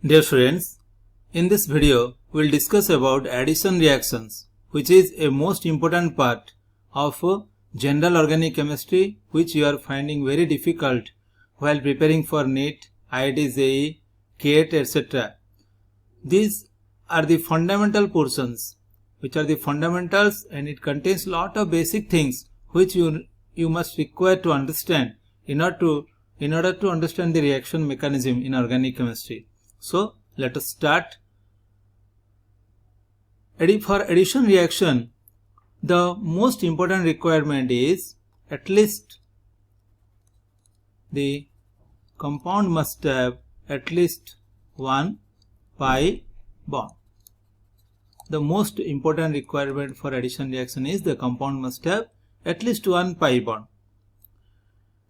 Dear friends, in this video we will discuss about addition reactions, which is a most important part of general organic chemistry, which you are finding very difficult while preparing for NEET, IIT, JEE, CAT, etc. These are the fundamental portions, which are the fundamentals, and it contains lot of basic things which you must require to understand in order to understand the reaction mechanism in organic chemistry. So let us start. For addition reaction, the most important requirement is at least the compound must have at least one pi bond. The most important requirement for addition reaction is the compound must have at least one pi bond.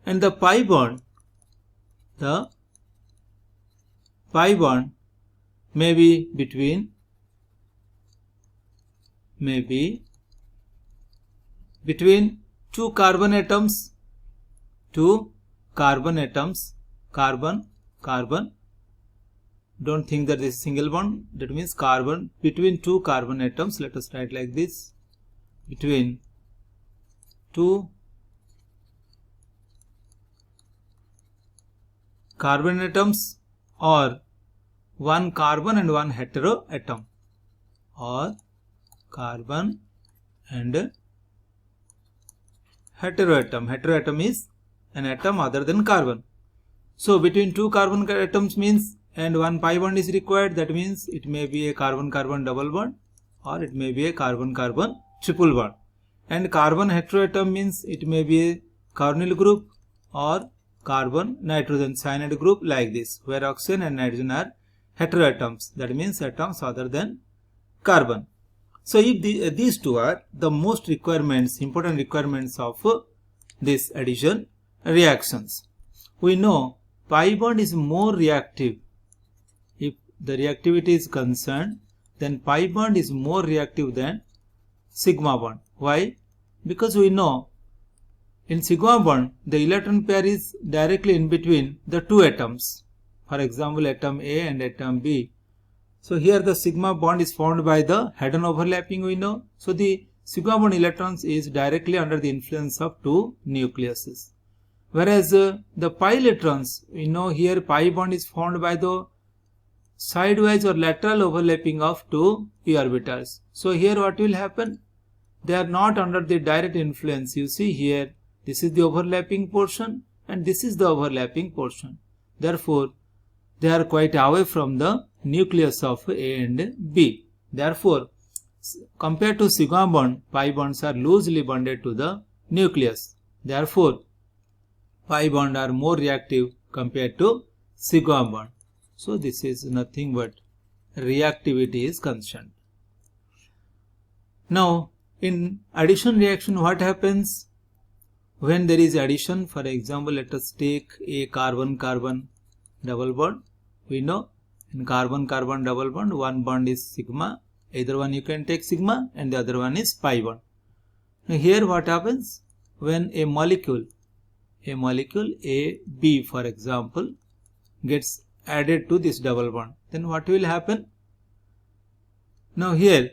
And the pi bond may be between two carbon atoms, carbon. Don't think that this is single bond. That means carbon between two carbon atoms. Let us write like this: between two carbon atoms, or one carbon and one hetero atom, or carbon and hetero atom. Hetero atom is an atom other than carbon. So between two carbon atoms means, and one pi bond is required. That means it may be a carbon-carbon double bond, or it may be a carbon-carbon triple bond. And carbon hetero atom means it may be a carbonyl group or carbon nitrogen cyanide group, like this, where oxygen and nitrogen are heteroatoms. That means atoms other than carbon. So if these two are the most important requirements of this addition reactions. We know pi bond is more reactive. If the reactivity is concerned, then pi bond is more reactive than sigma bond. Why? Because we know in sigma bond the electron pair is directly in between the two atoms. For example, atom A and atom B. So here the sigma bond is formed by the head-on overlapping, we know. So the sigma bond electrons is directly under the influence of two nucleuses. Whereas the pi electrons, we know here pi bond is formed by the sidewise or lateral overlapping of two p orbitals. So here what will happen? They are not under the direct influence. You see here, this is the overlapping portion and this is the overlapping portion. Therefore, they are quite away from the nucleus of A and B. Therefore, compared to sigma bond, pi bonds are loosely bonded to the nucleus. Therefore, pi bond are more reactive compared to sigma bond. So this is nothing but reactivity is concerned. Now, in addition reaction, what happens when there is addition? For example, let us take a carbon-carbon double bond. We know in carbon-carbon double bond, one bond is sigma. Either one you can take sigma and the other one is pi bond. Now here what happens when a molecule A, B for example, gets added to this double bond, then what will happen? Now here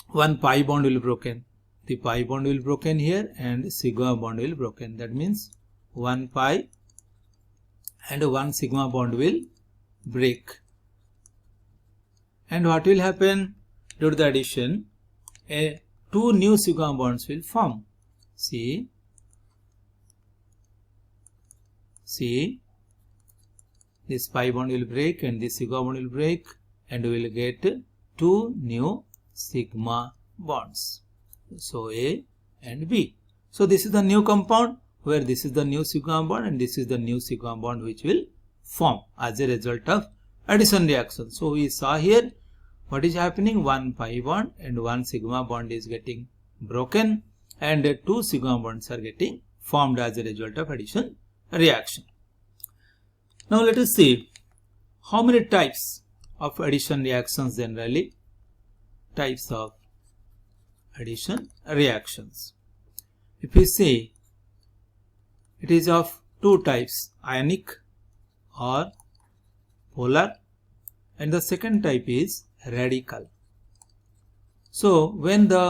one pi bond will be broken. The pi bond will be broken here and sigma bond will be broken. That means one pi and one sigma bond will break. And what will happen? Due to the addition, two new sigma bonds will form. See, this pi bond will break and this sigma bond will break, and we will get two new sigma bonds. So A and B. So this is the new compound, where this is the new sigma bond and this is the new sigma bond which will form as a result of addition reaction. So we saw here what is happening. One pi bond and one sigma bond is getting broken and two sigma bonds are getting formed as a result of addition reaction. Now let us see how many types of addition reactions generally. Types of addition reactions. If we see, it is of two types, ionic or polar, and the second type is radical. So when the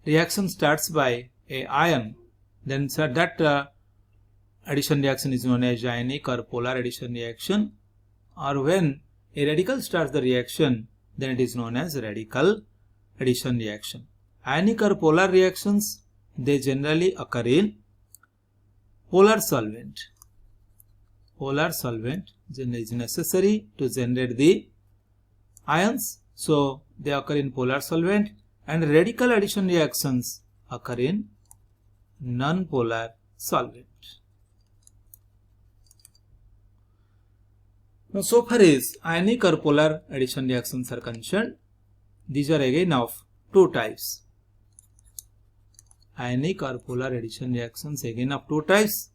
reaction starts by a ion, then that addition reaction is known as ionic or polar addition reaction, or when a radical starts the reaction, then it is known as radical addition reaction. Ionic or polar reactions, they generally occur in polar solvent. Polar solvent is necessary to generate the ions, so they occur in polar solvent, and radical addition reactions occur in non-polar solvent. Now, so far as ionic or polar addition reactions are concerned, these are again of two types. Ionic or polar addition reactions again of two types.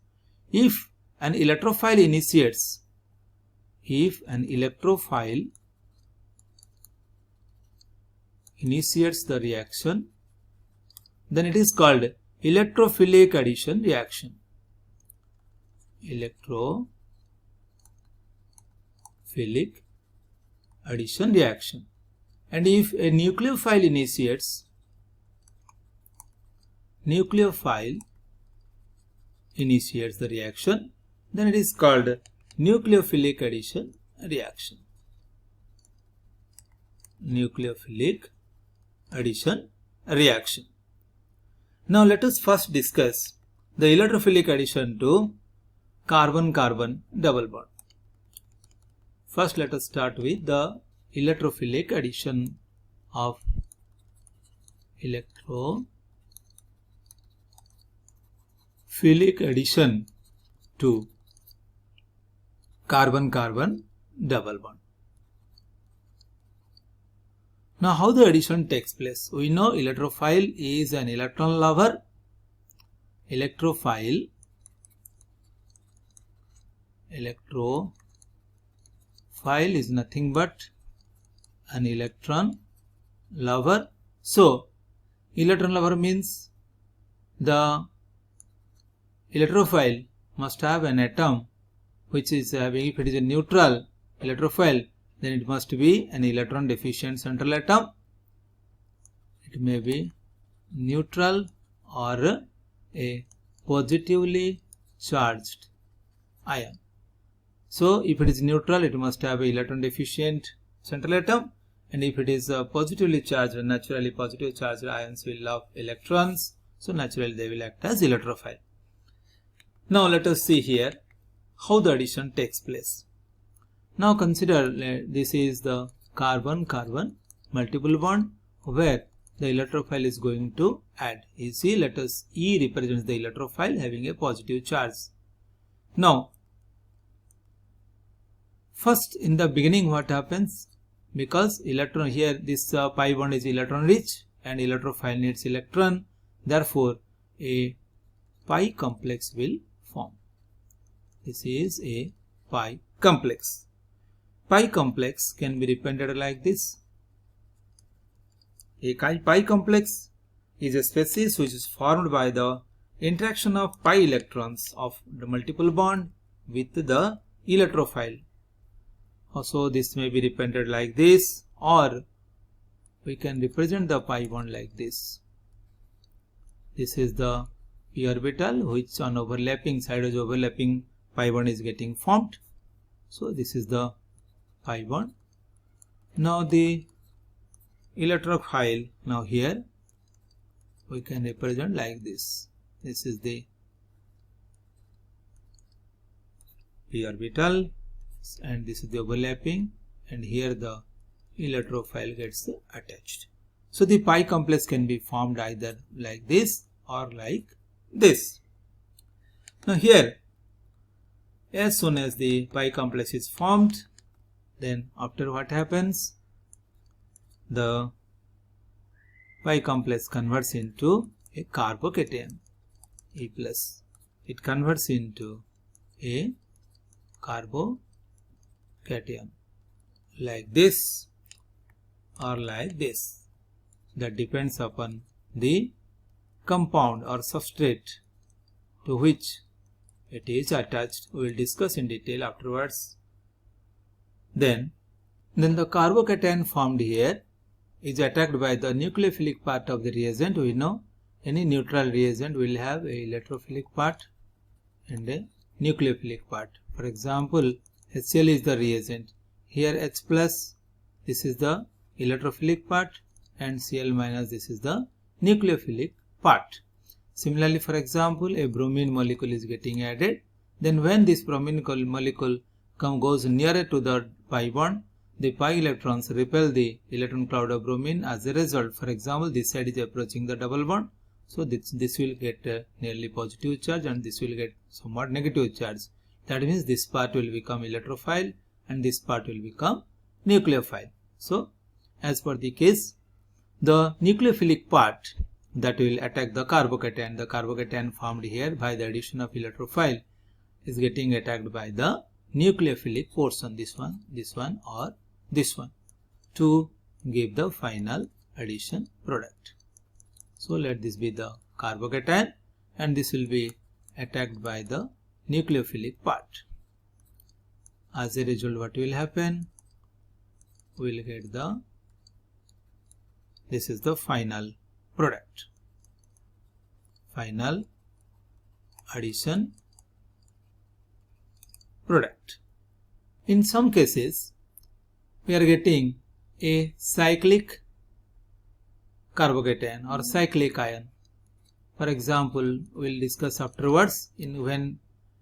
If an electrophile initiates, the reaction, then it is called electrophilic addition reaction. Electrophilic addition reaction. And if a nucleophile initiates the reaction, then it is called nucleophilic addition reaction. Nucleophilic addition reaction. Now let us first discuss the electrophilic addition to carbon-carbon double bond. First let us start with the electrophilic addition of to carbon-carbon double bond. Now how the addition takes place? We know electrophile is an electron lover. Electrophile is nothing but an electron lover. So electron lover means the electrophile must have an atom which is having, if it is a neutral electrophile, then it must be an electron deficient central atom. It may be neutral or a positively charged ion. So if it is neutral, it must have an electron deficient central atom, and if it is positively charged, naturally positive charged ions will love electrons, so naturally they will act as electrophile. Now let us see here how the addition takes place. Now consider this is the carbon-carbon multiple bond where the electrophile is going to add. You see, let us E represents the electrophile having a positive charge. Now first in the beginning what happens, because electron here this pi bond is electron rich and electrophile needs electron, therefore a pi complex will form. This is a pi complex. Pi complex can be represented like this. A pi complex is a species which is formed by the interaction of pi electrons of the multiple bond with the electrophile. Also this may be represented like this, or we can represent the pi bond like this. This is the p orbital which on overlapping, sideways overlapping pi bond is getting formed. So this is the pi bond. Now the electrophile, now here we can represent like this. This is the p orbital and this is the overlapping, and here the electrophile gets attached. So the pi complex can be formed either like this or like this. Now here, as soon as the pi complex is formed, then after what happens, the pi complex converts into a carbocation, E plus. It converts into a carbocation like this or like this. That depends upon the compound or substrate to which it is attached. We will discuss in detail afterwards. then the carbocation formed here is attacked by the nucleophilic part of the reagent. We know any neutral reagent will have a electrophilic part and a nucleophilic part. For example, HCl is the reagent. Here H plus, this is the electrophilic part, and Cl minus, this is the nucleophilic part. Similarly, for example, a bromine molecule is getting added. Then when this bromine molecule goes nearer to the pi bond, the pi electrons repel the electron cloud of bromine. As a result, for example, this side is approaching the double bond. So this will get nearly positive charge and this will get somewhat negative charge. That means this part will become electrophile and this part will become nucleophile. So as per the case, the nucleophilic part that will attack the carbocation formed here by the addition of electrophile is getting attacked by the nucleophilic portion, this one or this one, to give the final addition product. So let this be the carbocation and this will be attacked by the nucleophilic part. As a result, what will happen? We will get this is the final product, final addition product. In some cases, we are getting a cyclic carbocation or cyclic ion. For example, we will discuss afterwards when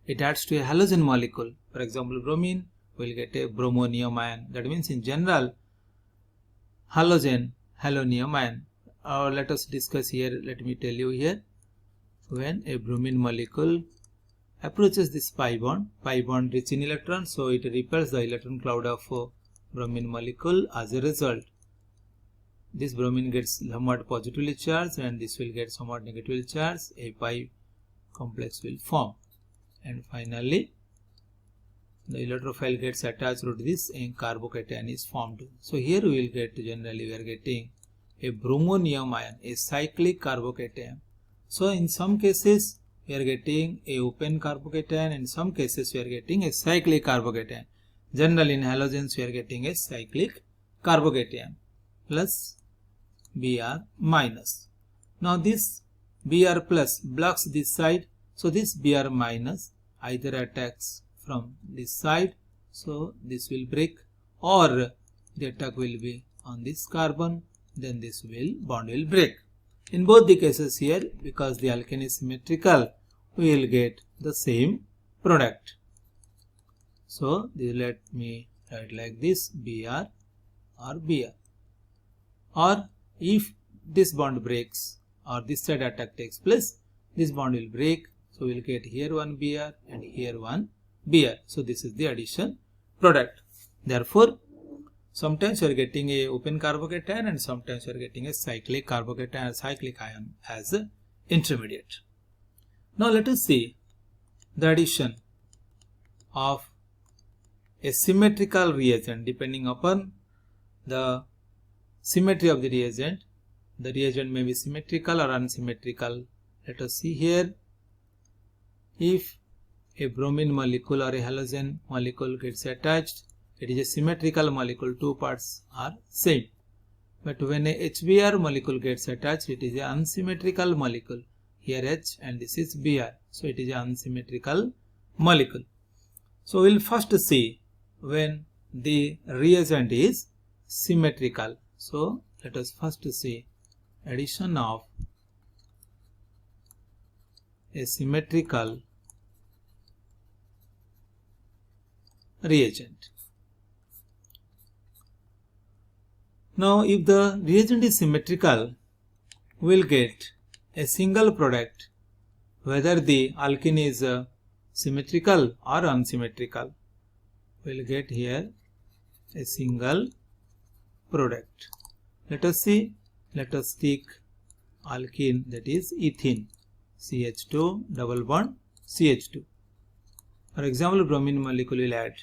it adds to a halogen molecule. For example, bromine, we will get a bromonium ion. That means in general, halonium ion. Let us discuss here. Let me tell you here. When a bromine molecule approaches this pi bond rich in electrons, so it repels the electron cloud of bromine molecule. As a result, this bromine gets somewhat positively charged and this will get somewhat negatively charged. A pi complex will form and finally the electrophile gets attached to this and carbocation is formed. So here we will get, generally we are getting a bromonium ion, a cyclic carbocation. So in some cases we are getting a open carbocation, in some cases we are getting a cyclic carbocation. Generally in halogens we are getting a cyclic carbocation plus Br minus. Now this Br plus blocks this side, so this Br minus either attacks from this side, so this will break, or the attack will be on this carbon, then this bond will break. In both the cases here, because the alkane is symmetrical, we will get the same product. So let me write like this, Br or Br. Or if this bond breaks or this side attack takes place, this bond will break. So we will get here one Br and here one Br. So this is the addition product. Therefore, sometimes you are getting a open carbocation and sometimes you are getting a cyclic carbocation or cyclic ion as an intermediate. Now let us see the addition of a symmetrical reagent. Depending upon the symmetry of the reagent may be symmetrical or unsymmetrical. Let us see here. If a bromine molecule or a halogen molecule gets attached, it is a symmetrical molecule, two parts are same. But when a HBr molecule gets attached, it is an unsymmetrical molecule. Here H and this is Br, so it is an unsymmetrical molecule. So we will first see when the reagent is symmetrical. So let us first see addition of a symmetrical reagent. Now if the reagent is symmetrical, we will get a single product whether the alkene is symmetrical or unsymmetrical. We will get here a single product. Let us see. Let us take alkene, that is ethene, CH2 double bond CH2. For example, bromine molecule will add.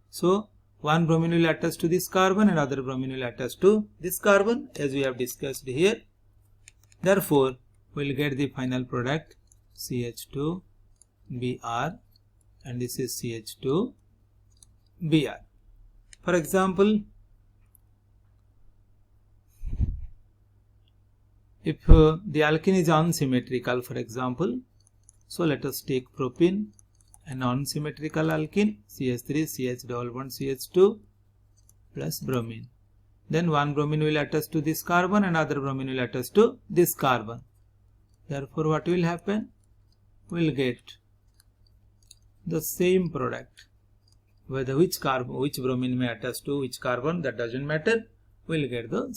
So one bromine will attach to this carbon and other bromine will attach to this carbon, as we have discussed here. Therefore, we will get the final product CH2 Br and this is CH2 Br. For example, if the alkene is unsymmetrical, for example, so let us take propene, an unsymmetrical alkene, CH3, CH double bond, CH2 plus bromine. Then one bromine will attach to this carbon and other bromine will attach to this carbon. Therefore, what will happen? We will get the same product. Whether which bromine may attach to which carbon, that doesn't matter. We will get a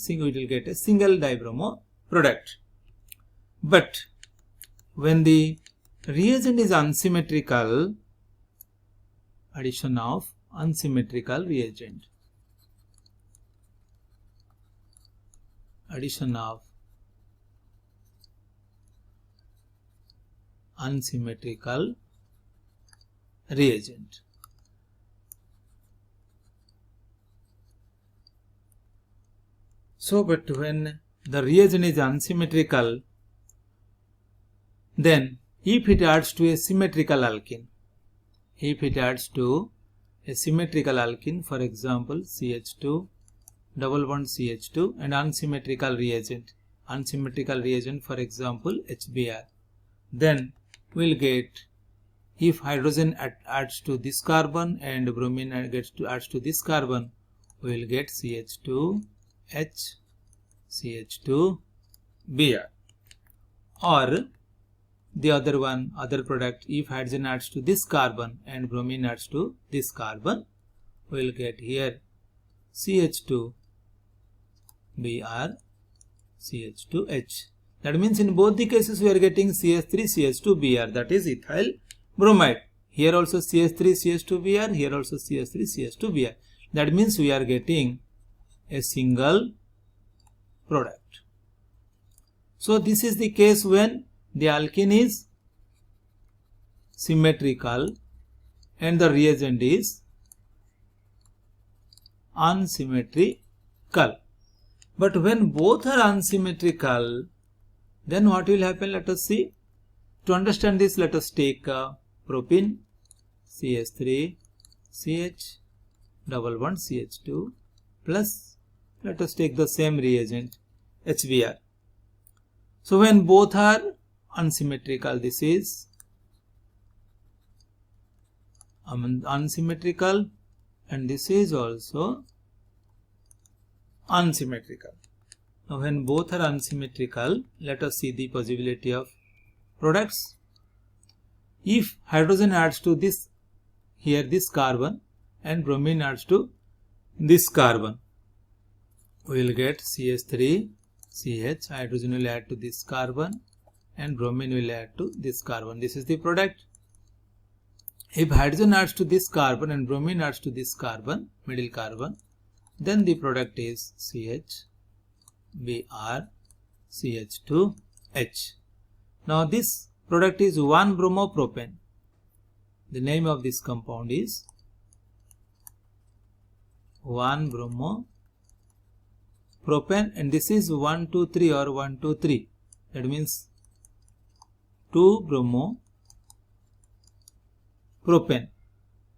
single dibromo product. But when the reagent is unsymmetrical, addition of unsymmetrical reagent. Addition of unsymmetrical reagent. So, but when the reagent is unsymmetrical, then if it adds to a symmetrical alkene, for example CH2 double bond CH2 and unsymmetrical reagent for example HBr, then we'll get, if hydrogen adds to this carbon and bromine adds to this carbon, we will get CH2H, CH2Br. Or the other product, if hydrogen adds to this carbon and bromine adds to this carbon, we will get here CH2Br, CH2H. That means in both the cases we are getting CH3, CH2Br, that is ethyl bromide. Here also CH3, CH2Br, here also CH3, CH2Br. That means we are getting a single product. So this is the case when the alkene is symmetrical and the reagent is unsymmetrical. But when both are unsymmetrical, then what will happen? Let us see. To understand this, let us take propene, CH3, CH, double bond CH2 plus, let us take the same reagent, HBr. So when both are unsymmetrical, this is unsymmetrical and this is also unsymmetrical. Now when both are unsymmetrical, let us see the possibility of products. If hydrogen adds to this, here this carbon, and bromine adds to this carbon, we will get CH3, CH, hydrogen will add to this carbon and bromine will add to this carbon. This is the product. If hydrogen adds to this carbon and bromine adds to this carbon, middle carbon, then the product is CH, Br, CH2H. Now this product is 1-bromopropane. The name of this compound is 1-bromopropane and this is 1,2,3 or 1,2,3. That means 2-bromopropane.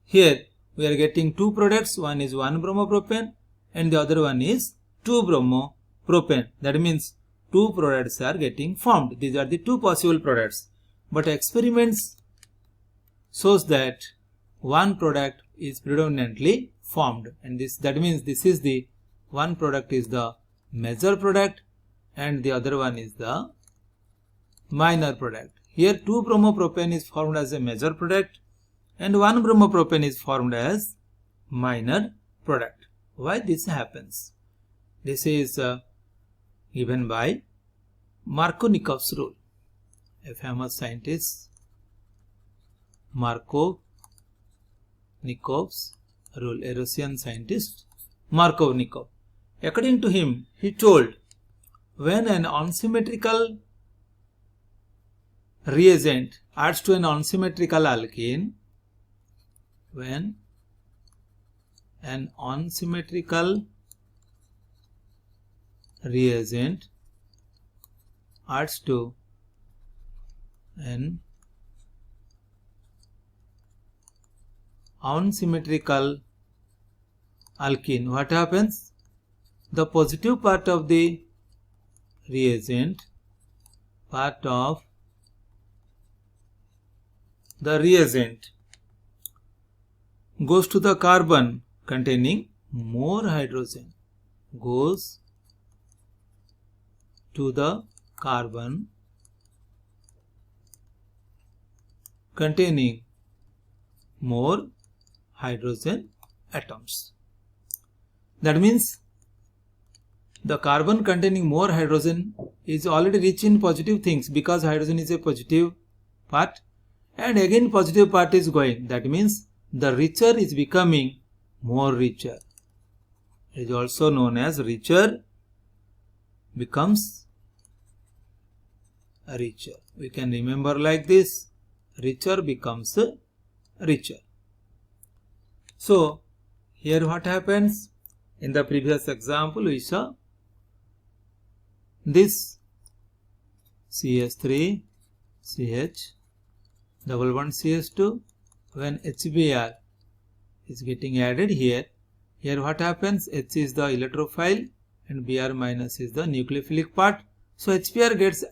Here we are getting two products. One is 1-bromopropane and the other one is 2-bromopropane. That means two products are getting formed. These are the two possible products. But experiments shows that one product is predominantly formed, and that means this is the one product is the major product and the other one is the minor product. Here 2-bromopropane is formed as a major product and 1-bromopropane is formed as minor product. Why this happens? This is given by Markovnikov's rule. A famous scientist, Markovnikov's rule, a Russian scientist, Markovnikov. According to him, he told, when an unsymmetrical reagent adds to an unsymmetrical alkene, when an unsymmetrical reagent adds to an unsymmetrical alkene, what happens? The positive part of the reagent, goes to the carbon containing more hydrogen, goes to the carbon containing more hydrogen atoms. That means the carbon containing more hydrogen is already rich in positive things because hydrogen is a positive part, and again positive part is going. That means the richer is becoming more richer. It is also known as richer becomes richer. We can remember like this: richer becomes richer. So here what happens? In the previous example we saw this CH3 CH double bond CH2, when HBr is getting added here what happens? H is the electrophile and Br minus is the nucleophilic part. So HBr gets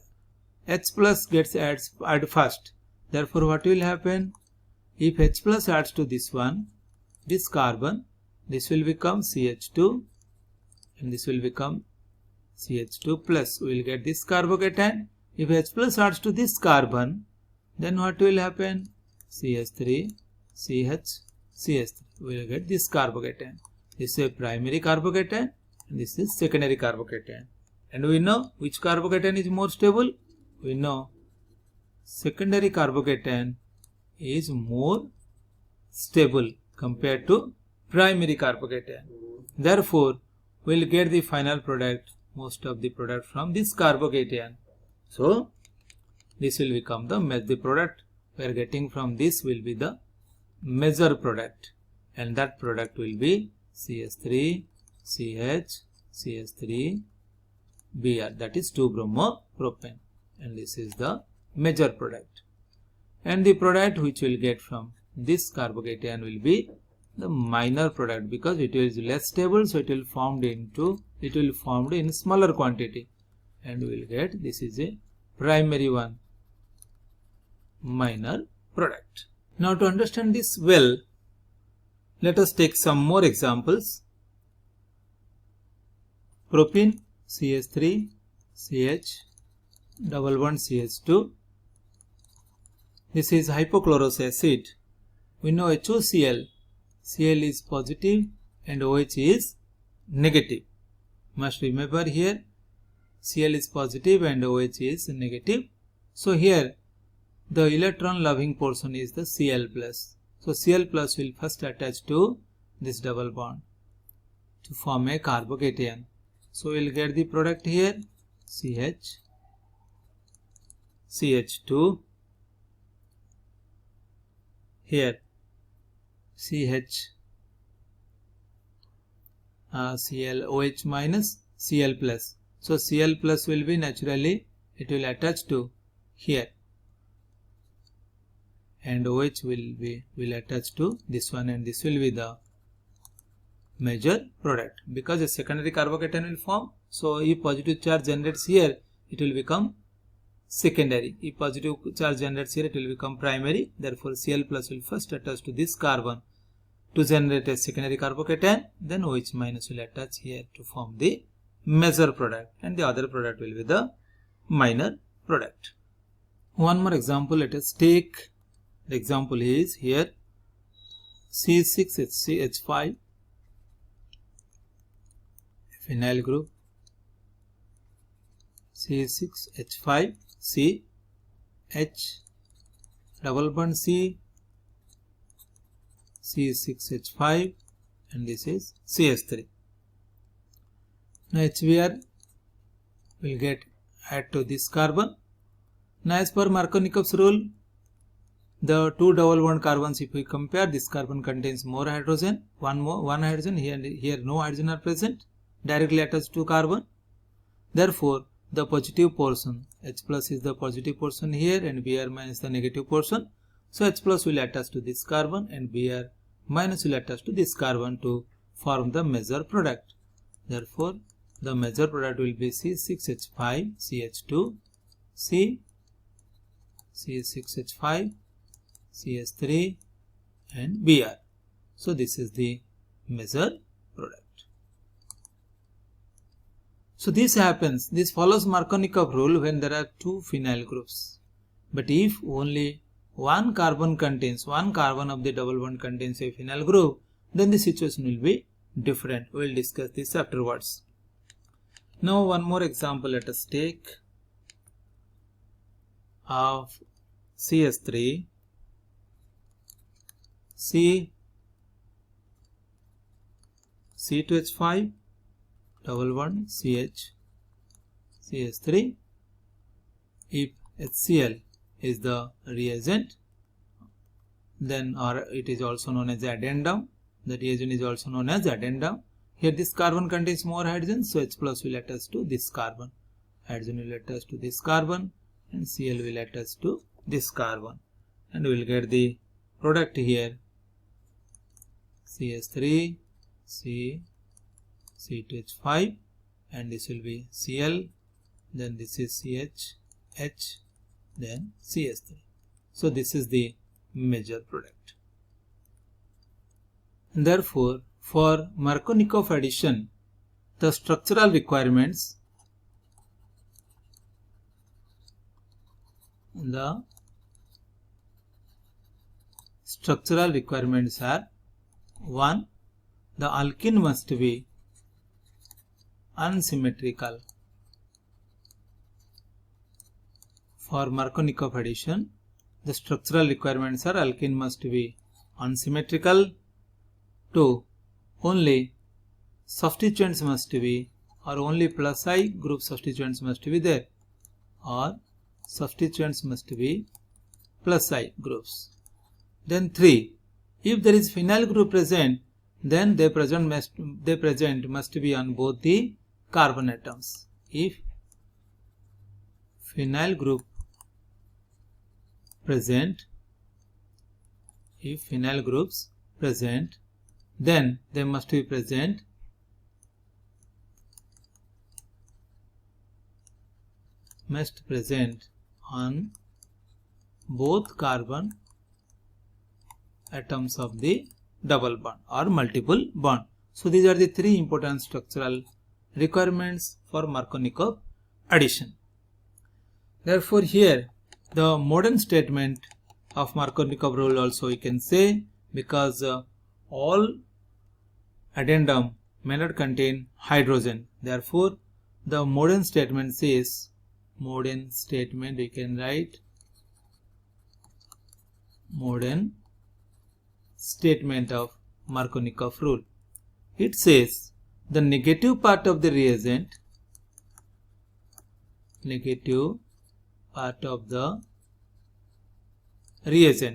H plus gets added first. Therefore what will happen? If H plus adds to this one, this carbon, this will become CH2 and this will become CH2 plus. We will get this carbocation. If H plus adds to this carbon, then what will happen? CH3 CH CH3. We will get this carbocation. This is a primary carbocation and this is secondary carbocation. And we know which carbocation is more stable. We know secondary carbocation is more stable compared to primary carbocation. Therefore, we will get the final product, most of the product from this carbocation. So, this will become the product we are getting from this will be the major product, and that product will be CH3 CH CH3 Br, that is 2-bromopropane, and this is the major product. And the product which we will get from this carbocation will be the minor product, because it is less stable, so it will formed in smaller quantity, and we will get this is a primary one, minor product. Now to understand this well, let us take some more examples. Propene CH3 CH double bond CH2. This is hypochlorous acid. We know HOCl. Cl is positive and OH is negative. Must remember here Cl is positive and OH is negative. So here the electron loving portion is the Cl plus. So Cl plus will first attach to this double bond to form a carbocation. So we will get the product here CH CH2, here CH Cl OH minus Cl plus. So Cl plus will be naturally, it will attach to here, and OH will attach to this one, and this will be the major product, because a secondary carbocation will form. So if positive charge generates here, it will become secondary. If positive charge generates here, it will become primary. Therefore Cl plus will first attach to this carbon to generate a secondary carbocation, then OH minus will attach here to form the major product, and the other product will be the minor product. One more example let us take. The example is here C6HCH5 phenyl group, C6H5 C H double bond C C6H5, and this is CH3. Now HBr will get add to this carbon. Now as per Markovnikov's rule, the two double bond carbons, if we compare, this carbon contains more hydrogen, one hydrogen, here no hydrogen are present, directly attached to carbon. Therefore the positive portion, H plus is the positive portion here and Br minus the negative portion. So H plus will attach to this carbon and Br minus will attach to this carbon to form the measure product. Therefore, the measure product will be C6H5CH2, C6H5, CH3 and Br. So this is the measure product. So this follows Markovnikov rule when there are two phenyl groups. But if only one carbon of the double bond contains a phenyl group, then the situation will be different. We will discuss this afterwards. Now one more example let us take of CS3, C2H5, double bond CH3. If HCl is the reagent, then or it is also known as addendum. The reagent is also known as addendum. Here this carbon contains more hydrogen, so H plus will attach to this carbon. Hydrogen will attach to this carbon and Cl will attach to this carbon. And we will get the product here CH3, C2H5 and this will be Cl, then this is CH, H, then CH3. So this is the major product. Therefore, for Markovnikov addition, the structural requirements are 1. The alkene must be unsymmetrical. For Markovnikov addition, the structural requirements are alkene must be unsymmetrical. 2. Only substituents must be, or only plus I group substituents must be there, or substituents must be plus I groups. Then 3. If there is phenyl group present, then they must be on both the carbon atoms. If phenyl group present, then they must be present on both carbon atoms of the double bond or multiple bond. So these are the three important structural requirements for Markovnikov addition. Therefore, here the modern statement of Markovnikov rule also we can say, because all addendum may not contain hydrogen. Therefore, the modern statement says, we can write modern statement of Markovnikov rule. It says the negative part of the reagent,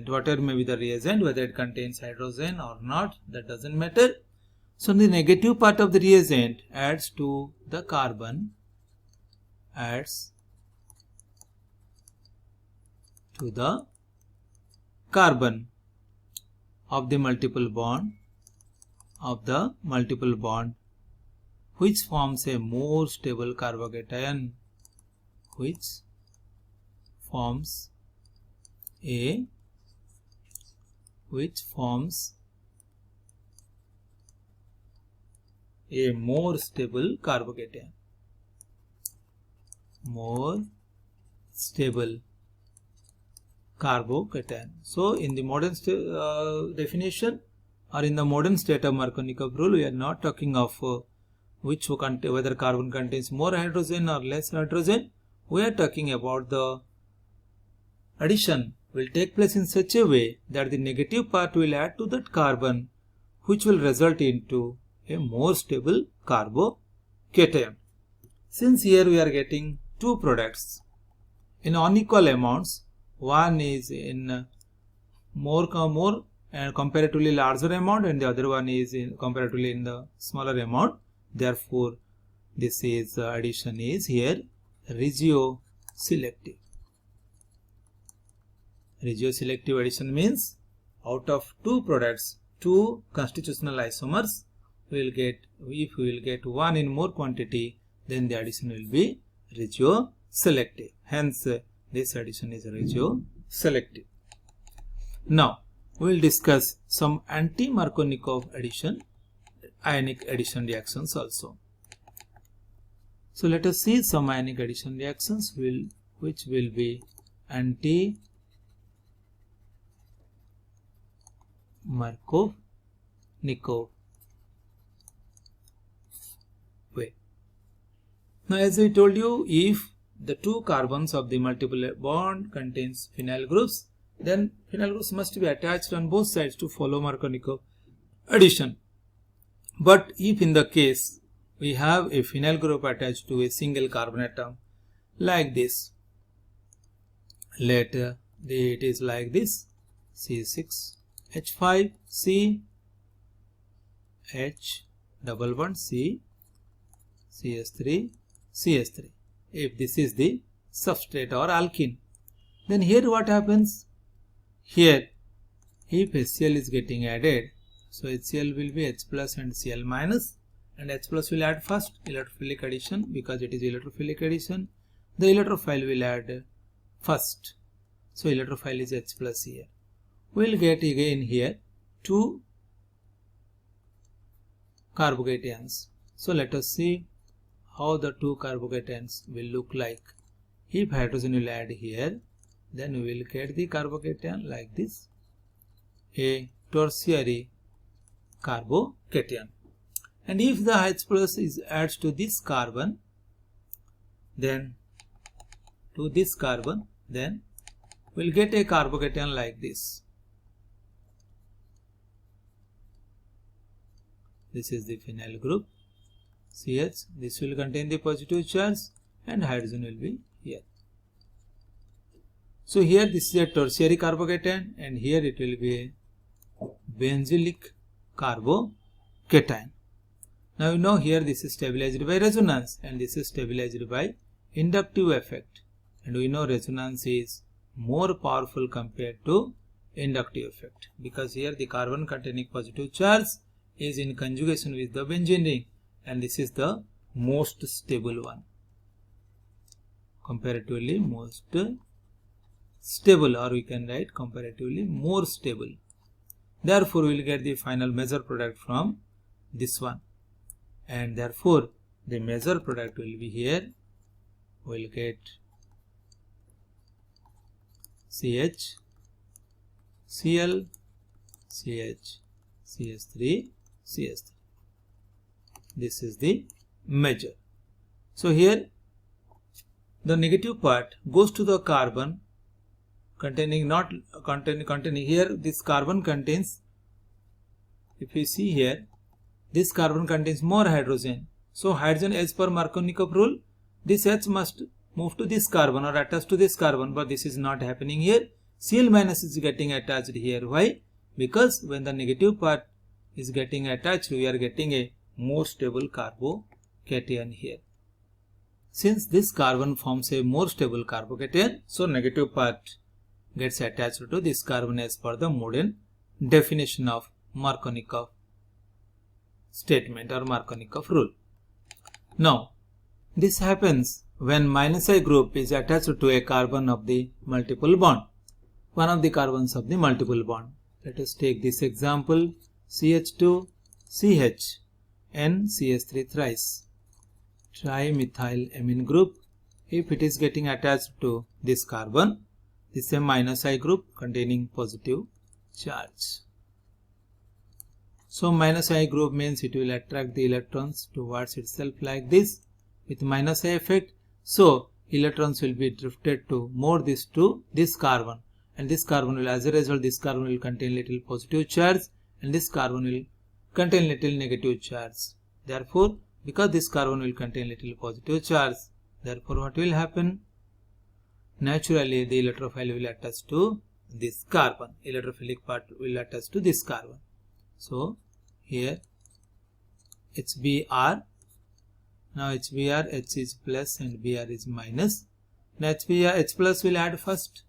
whatever may be the reagent, whether it contains hydrogen or not, that doesn't matter. So the negative part of the reagent adds to the carbon, of the multiple bond, which forms a more stable carbocation, So in the modern definition or in the modern state of Markovnikov rule, we are not talking of whether carbon contains more hydrogen or less hydrogen. We are talking about the addition will take place in such a way that the negative part will add to that carbon, which will result into a more stable carbocation. Since here we are getting two products in unequal amounts, one is in more and comparatively larger amount and the other one is in comparatively in the smaller amount. Therefore, this is addition is here regioselective. Regioselective addition means out of two products, two constitutional isomers, if we will get 1 in more quantity, then the addition will be regioselective. Hence, this addition is regioselective. Now, we will discuss some anti-Markovnikov addition, ionic addition reactions also. So, let us see some ionic addition reactions which will be anti-Markovnikov way. Now, as I told you, if the two carbons of the multiple bond contains phenyl groups, then phenyl groups must be attached on both sides to follow Markovnikov addition. But if in the case we have a phenyl group attached to a single carbon atom like this, it is like this: C6H5C H double bond C CS3 CS3. If this is the substrate or alkene, then here what happens? Here, if HCl is getting added, so HCl will be H plus and Cl minus, and H plus will add first, electrophilic addition, because it is electrophilic addition. The electrophile will add first. So electrophile is H plus here. We will get again here 2 carbocations. So let us see how the 2 carbocations will look like. If hydrogen will add here, then we will get the carbocation like this, a tertiary carbocation. And if the H plus is adds to this carbon, then we'll get a carbocation like this. This is the phenyl group CH. This will contain the positive charge and hydrogen will be here. So here this is a tertiary carbocation and here it will be a benzylic carbocation. Now you know here this is stabilized by resonance and this is stabilized by inductive effect, and we know resonance is more powerful compared to inductive effect, because here the carbon containing positive charge is in conjugation with the benzene ring, and this is the most stable one, comparatively most stable, or we can write comparatively more stable. Therefore, we will get the final measure product from this one, and therefore the measure product will be here. We will get CH, Cl, CH, CS3, CS3. This is the measure. So here the negative part goes to the carbon containing here this carbon contains, if you see here, this carbon contains more hydrogen. So hydrogen, as per Markovnikov rule, this H must move to this carbon or attach to this carbon, but this is not happening here. Cl minus is getting attached here. Why? Because when the negative part is getting attached, we are getting a more stable carbocation here. Since this carbon forms a more stable carbocation, so negative part gets attached to this carbon as per the modern definition of Markovnikov statement or Markovnikov rule. Now, this happens when -I group is attached to a carbon of the multiple bond, one of the carbons of the multiple bond. Let us take this example: CH2, CH, N, CS3 thrice, trimethylamine group. If it is getting attached to this carbon, this is a -I group containing positive charge. So -I group means it will attract the electrons towards itself like this with -I effect. So electrons will be drifted to this carbon, and this carbon will, as a result, this carbon will contain little positive charge and this carbon will contain little negative charge. Therefore, because this carbon will contain little positive charge, therefore what will happen? Naturally, the electrophile will attach to this carbon. Electrophilic part will attach to this carbon. So here HBr. Now HBr, H is plus and Br is minus. Now H plus will add first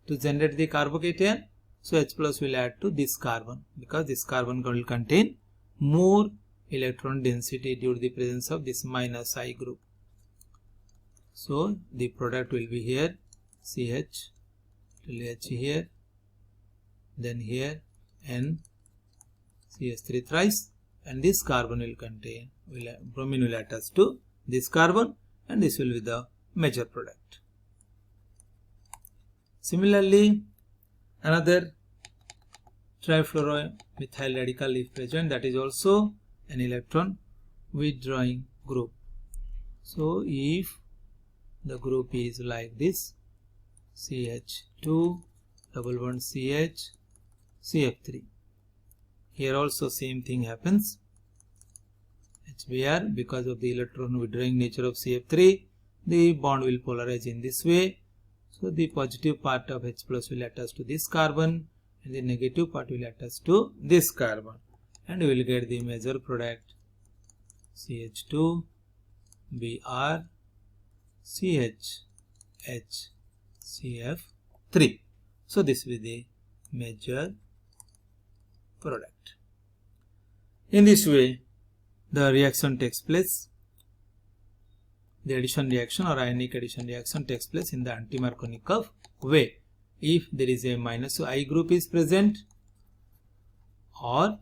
to generate the carbocation. So H plus will add to this carbon because this carbon will contain more electron density due to the presence of this minus I group. So the product will be here CH, H here, then here N, CH3 thrice, and this carbon will contain, bromine will attach to this carbon, and this will be the major product. Similarly, another trifluoromethyl radical if present, that is also an electron withdrawing group. So if the group is like this, CH2 double bond CH, CF3. Here also same thing happens. HBr, because of the electron withdrawing nature of CF3, the bond will polarize in this way. So the positive part of H plus will attach to this carbon and the negative part will attach to this carbon, and we will get the major product CH2 Br CH H CF3. So this will be the major product. In this way the reaction takes place. The addition reaction or ionic addition reaction takes place in the anti-Markovnikov way. If there is a minus I group is present or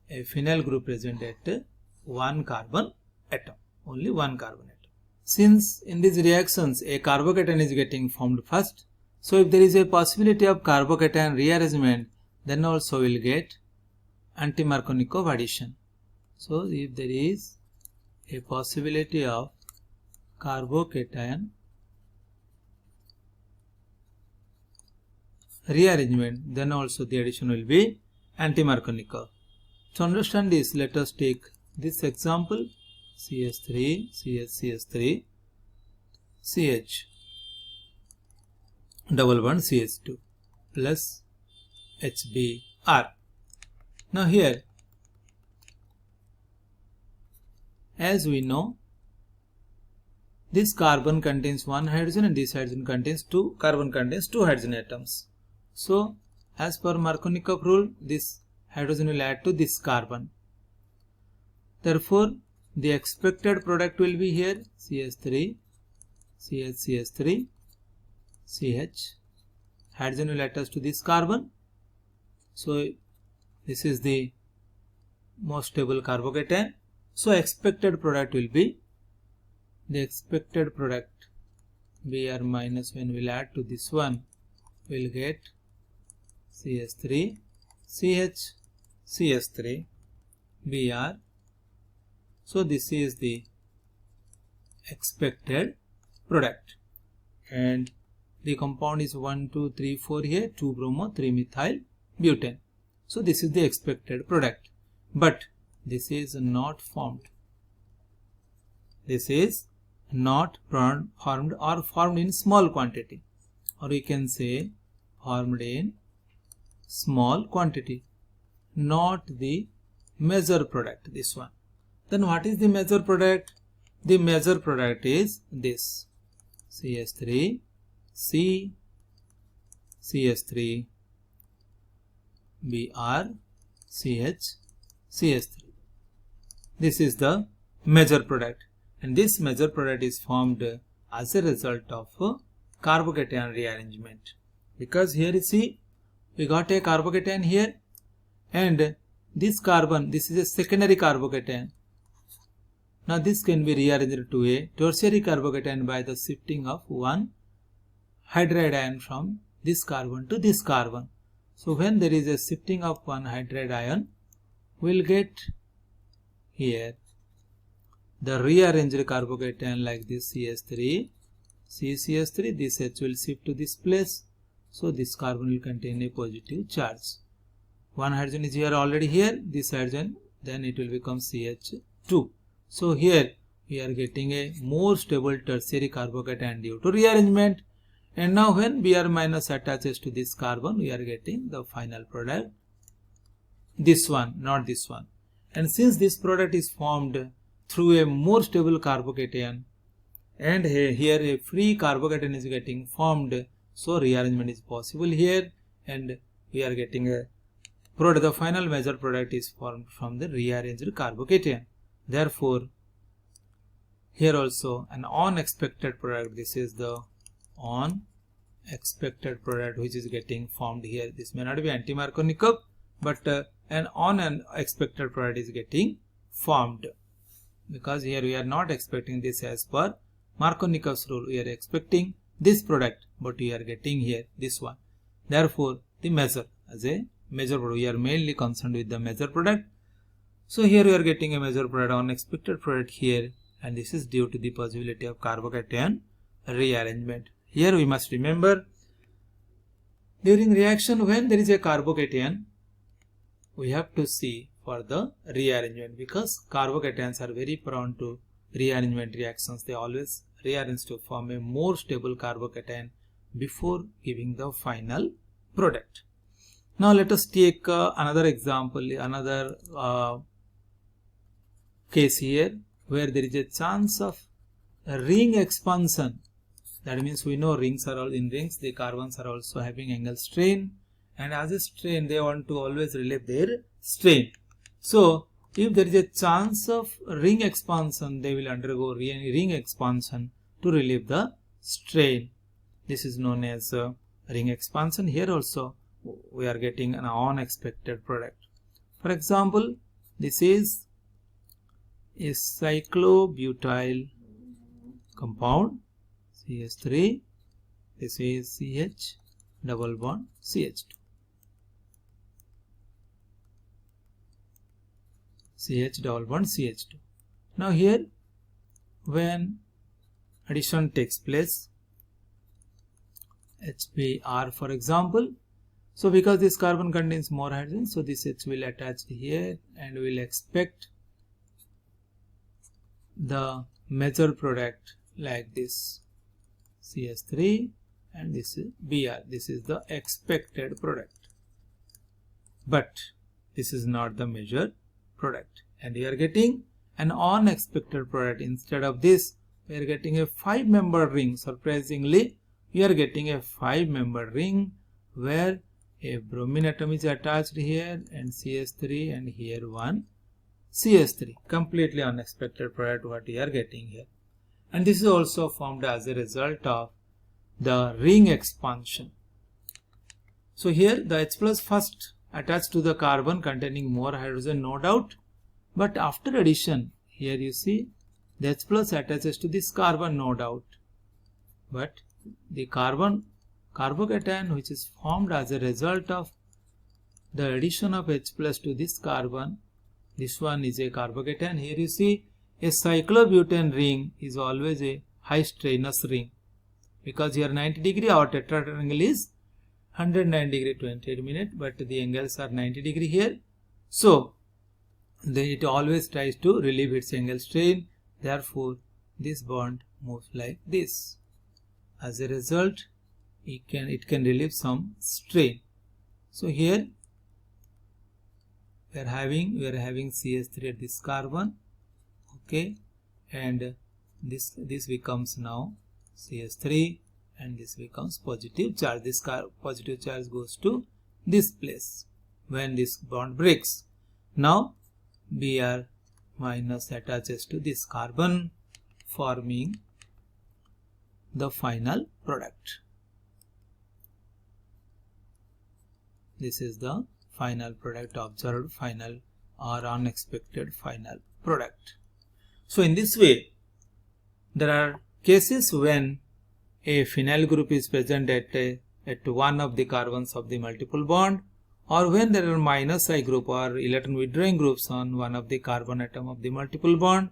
a phenyl group present at one carbon atom, only one carbon atom. Since in these reactions a carbocation is getting formed first, so if there is a possibility of carbocation rearrangement, then also we will get anti-Markovnikov addition. So if there is a possibility of carbocation rearrangement, then also the addition will be anti-Markovnikov. To understand this, let us take this example: CH3, CH3, CH double bond CH2 plus HBr. Now here, as we know, this carbon contains one hydrogen and this hydrogen contains two, carbon contains two hydrogen atoms. So as per Markovnikov rule, this hydrogen will add to this carbon. Therefore the expected product will be here CH3, CH3, CH. Hydrogen will attach to this carbon. So this is the most stable carbocation. So expected product will be, the expected product Br minus when we will add to this one, we will get CH3, CH, CH3, Br. So this is the expected product, and the compound is 1, 2, 3, 4 here, 2 bromo, 3 methyl butane. So this is the expected product, but this is not formed. This is not formed or formed in small quantity, or we can say formed in small quantity, not the major product, this one. Then what is the major product? The major product is this CH3, C, CH3, Br, CH, CH3. This is the major product, and this major product is formed as a result of carbocation rearrangement. Because here you see, we got a carbocation here, and this carbon, this is a secondary carbocation. Now this can be rearranged to a tertiary carbocation by the shifting of one hydride ion from this carbon to this carbon. So when there is a shifting of one hydride ion, we will get here the rearranged carbocation like this CH3, CCH3, this H will shift to this place. So this carbon will contain a positive charge. One hydrogen is here already here, this hydrogen, then it will become CH2. So here we are getting a more stable tertiary carbocation due to rearrangement. And now when Br minus attaches to this carbon, we are getting the final product, this one, not this one. And since this product is formed through a more stable carbocation, and here a free carbocation is getting formed, so rearrangement is possible here, and we are getting a the final measured product is formed from the rearranged carbocation. Therefore, here also an unexpected product. This is the unexpected product which is getting formed here. This may not be anti-Markovnikov, but an unexpected product is getting formed, because here we are not expecting this as per Markovnikov's rule. We are expecting this product, but we are getting here this one. Therefore, the measure as a measure product. We are mainly concerned with the measure product. So here we are getting a measure product, unexpected product here, and this is due to the possibility of carbocation rearrangement. Here we must remember, during reaction when there is a carbocation, we have to see for the rearrangement, because carbocations are very prone to rearrangement reactions. They always rearrange to form a more stable carbocation before giving the final product. Now let us take another example, another case here where there is a chance of ring expansion. That means we know rings are all in rings, the carbons are also having angle strain, and as a strain they want to always relieve their strain. So if there is a chance of ring expansion, they will undergo ring expansion to relieve the strain. This is known as ring expansion. Here also we are getting an unexpected product. For example, this is a cyclobutyl compound CH3. This is CH double bond CH2. CH double bond CH2. Now here, when addition takes place, HBr for example, so because this carbon contains more hydrogen, so this H will attach here and we will expect the measure product like this, CH3, and this is Br. This is the expected product, but this is not the measured product, and we are getting an unexpected product. Instead of this, we are getting a 5-member ring. Surprisingly, we are getting a 5-member ring where a bromine atom is attached here and CH3, and here one CH3. Completely unexpected product what we are getting here, and this is also formed as a result of the ring expansion. So here the H plus first attached to the carbon containing more hydrogen, no doubt, but after addition here you see the H plus attaches to this carbon, no doubt, but the carbocation which is formed as a result of the addition of H plus to this carbon, this one is a carbocation. Here you see a cyclobutane ring is always a high strainous ring, because here 90 degree, our tetrahedral angle is 109 degree 28 minutes, but the angles are 90 degree here. So then it always tries to relieve its angle strain. Therefore, this bond moves like this. As a result, it can relieve some strain. So here we are having CH3 at this carbon, okay, and this becomes now CH3, and this becomes positive charge. This positive charge goes to this place when this bond breaks. Now Br minus attaches to this carbon, forming the final product. This is the final product, observed final or unexpected final product. So in this way, there are cases when a phenyl group is present at one of the carbons of the multiple bond, or when there are minus I group or electron withdrawing groups on one of the carbon atom of the multiple bond,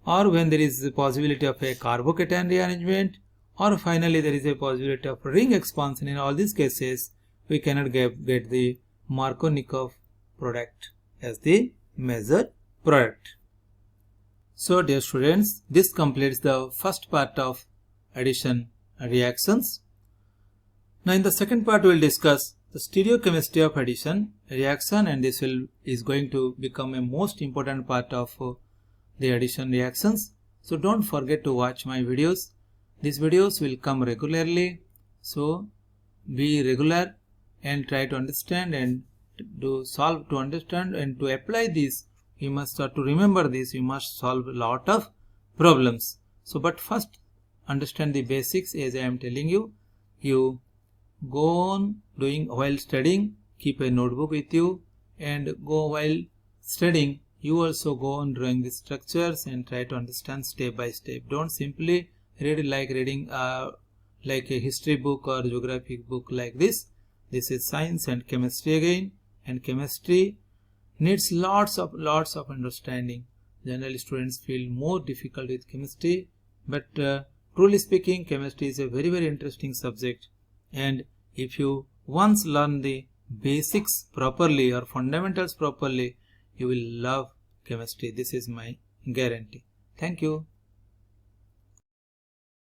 or when there is a possibility of a carbocation rearrangement, or finally there is a possibility of ring expansion. In all these cases, we cannot get the Markovnikov product as the measured product. So dear students, this completes the first part of addition reactions. Now in the second part we will discuss the stereochemistry of addition reaction, and this is going to become a most important part of the addition reactions. So don't forget to watch my videos. These videos will come regularly, so be regular and try to understand and to solve, to understand and to apply this, we must start to remember this. We must solve a lot of problems. So but first understand the basics. As I am telling you, you go on doing while studying, keep a notebook with you, and go while studying, you also go on drawing the structures and try to understand step by step. Don't simply read like reading like a history book or geographic book like this. This is science and chemistry again, and chemistry needs lots of understanding. Generally students feel more difficult with chemistry, but truly speaking, chemistry is a very interesting subject, and if you once learn the basics properly or fundamentals properly, you will love chemistry. This is my guarantee. Thank you.